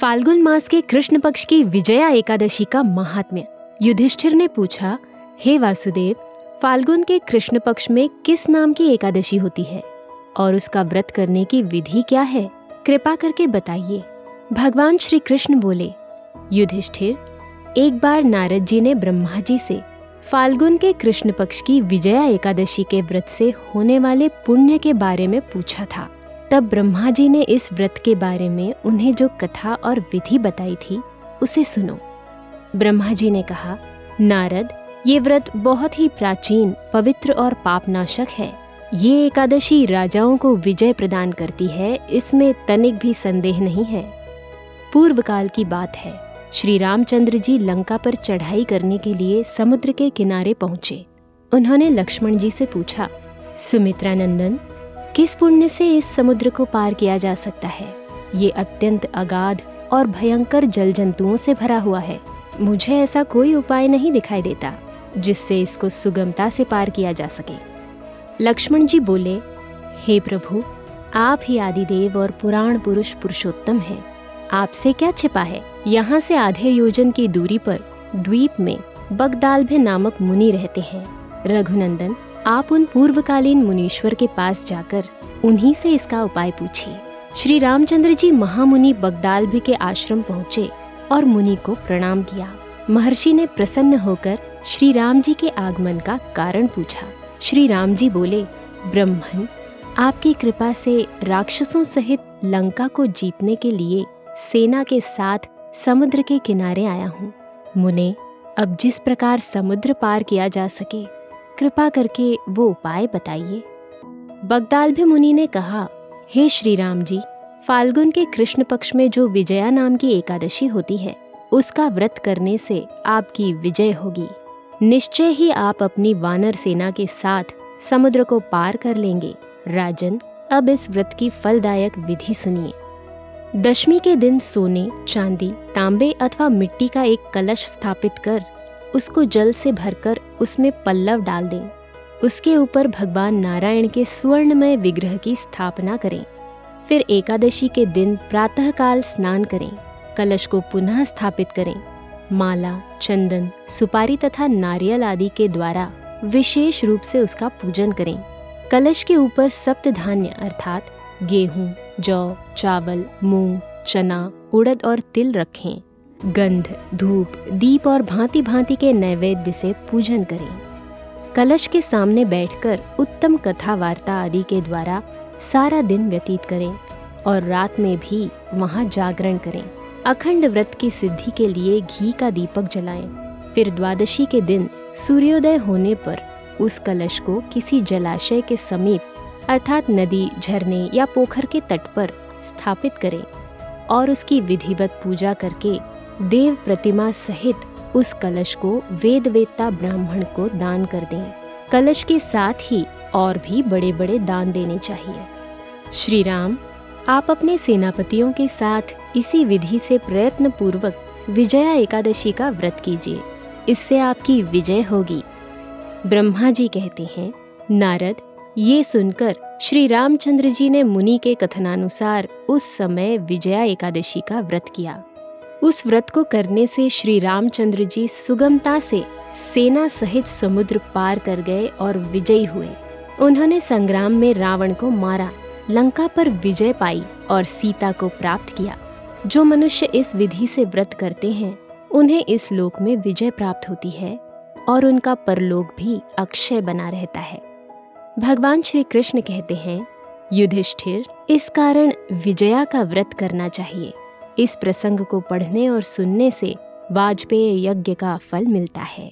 फाल्गुन मास के कृष्ण पक्ष की विजया एकादशी का महात्म्य। युधिष्ठिर ने पूछा, हे वासुदेव, फाल्गुन के कृष्ण पक्ष में किस नाम की एकादशी होती है और उसका व्रत करने की विधि क्या है? कृपा करके बताइए। भगवान श्री कृष्ण बोले, युधिष्ठिर, एक बार नारद जी ने ब्रह्मा जी से फाल्गुन के कृष्ण पक्ष की विजया एकादशी के व्रत से होने वाले पुण्य के बारे में पूछा था। तब ब्रह्मा जी ने इस व्रत के बारे में उन्हें जो कथा और विधि बताई थी उसे सुनो। ब्रह्मा जी ने कहा, नारद, ये व्रत बहुत ही प्राचीन, पवित्र और पापनाशक है। ये एकादशी राजाओं को विजय प्रदान करती है, इसमें तनिक भी संदेह नहीं है। पूर्व काल की बात है, श्री रामचंद्र जी लंका पर चढ़ाई करने के लिए समुद्र के किनारे पहुंचे। उन्होंने लक्ष्मण जी से पूछा, सुमित्रा नंदन, किस पुण्य से इस समुद्र को पार किया जा सकता है? ये अत्यंत अगाध और भयंकर जल जंतुओं से भरा हुआ है। मुझे ऐसा कोई उपाय नहीं दिखाई देता जिससे इसको सुगमता से पार किया जा सके। लक्ष्मण जी बोले, हे प्रभु, आप ही आदिदेव और पुराण पुरुष पुरुषोत्तम हैं। आपसे क्या छिपा है? यहाँ से आधे योजन की दूरी पर द्वीप में बगदालभे नामक मुनि रहते हैं। रघुनंदन, आप उन पूर्वकालीन मुनीश्वर के पास जाकर उन्हीं से इसका उपाय पूछिए। श्री रामचंद्र जी महामुनि बगदालभे के आश्रम पहुँचे और मुनि को प्रणाम किया। महर्षि ने प्रसन्न होकर श्री राम जी के आगमन का कारण पूछा। श्री राम जी बोले, ब्रह्मन, आपकी कृपा से राक्षसों सहित लंका को जीतने के लिए सेना के साथ समुद्र के किनारे आया हूँ। मुने, अब जिस प्रकार समुद्र पार किया जा सके, कृपा करके वो उपाय बताइए। बगदालभे मुनि ने कहा, हे श्री राम जी, फाल्गुन के कृष्ण पक्ष में जो विजया नाम की एकादशी होती है, उसका व्रत करने से आपकी विजय होगी। निश्चय ही आप अपनी वानर सेना के साथ समुद्र को पार कर लेंगे। राजन, अब इस व्रत की फलदायक विधि सुनिए। दशमी के दिन सोने, चांदी, तांबे अथवा मिट्टी का एक कलश स्थापित कर उसको जल से भरकर उसमें पल्लव डाल दें। उसके ऊपर भगवान नारायण के स्वर्णमय विग्रह की स्थापना करें। फिर एकादशी के दिन प्रातःकाल स्नान करें। कलश को पुनः स्थापित करें। माला, चंदन, सुपारी तथा नारियल आदि के द्वारा विशेष रूप से उसका पूजन करें। कलश के ऊपर सप्तधान्य अर्थात गेहूं, जौ, चावल, मूंग, चना, उड़द और तिल रखें। गंध, धूप, दीप और भांति भांति के नैवेद्य से पूजन करें। कलश के सामने बैठकर उत्तम कथा वार्ता आदि के द्वारा सारा दिन व्यतीत करें और रात में भी वहां जागरण करें। अखंड व्रत की सिद्धि के लिए घी का दीपक जलाएं। फिर द्वादशी के दिन सूर्योदय होने पर उस कलश को किसी जलाशय के समीप अर्थात नदी, झरने या पोखर के तट पर स्थापित करें और उसकी विधिवत पूजा करके देव प्रतिमा सहित उस कलश को वेद वेत्ता ब्राह्मण को दान कर दें। कलश के साथ ही और भी बड़े बड़े दान देने चाहिए। श्री राम, आप अपने सेनापतियों के साथ इसी विधि से प्रयत्न पूर्वक विजया एकादशी का व्रत कीजिए। इससे आपकी विजय होगी। ब्रह्मा जी कहते हैं, नारद, ये सुनकर श्री रामचंद्र जी ने मुनि के कथनानुसार उस समय विजया एकादशी का व्रत किया। उस व्रत को करने से श्री रामचंद्र जी सुगमता से सेना सहित समुद्र पार कर गए और विजयी हुए। उन्होंने संग्राम में रावण को मारा, लंका पर विजय पाई और सीता को प्राप्त किया। जो मनुष्य इस विधि से व्रत करते हैं, उन्हें इस लोक में विजय प्राप्त होती है और उनका परलोक भी अक्षय बना रहता है। भगवान श्री कृष्ण कहते हैं, युधिष्ठिर, इस कारण विजया का व्रत करना चाहिए। इस प्रसंग को पढ़ने और सुनने से वाजपेय यज्ञ का फल मिलता है।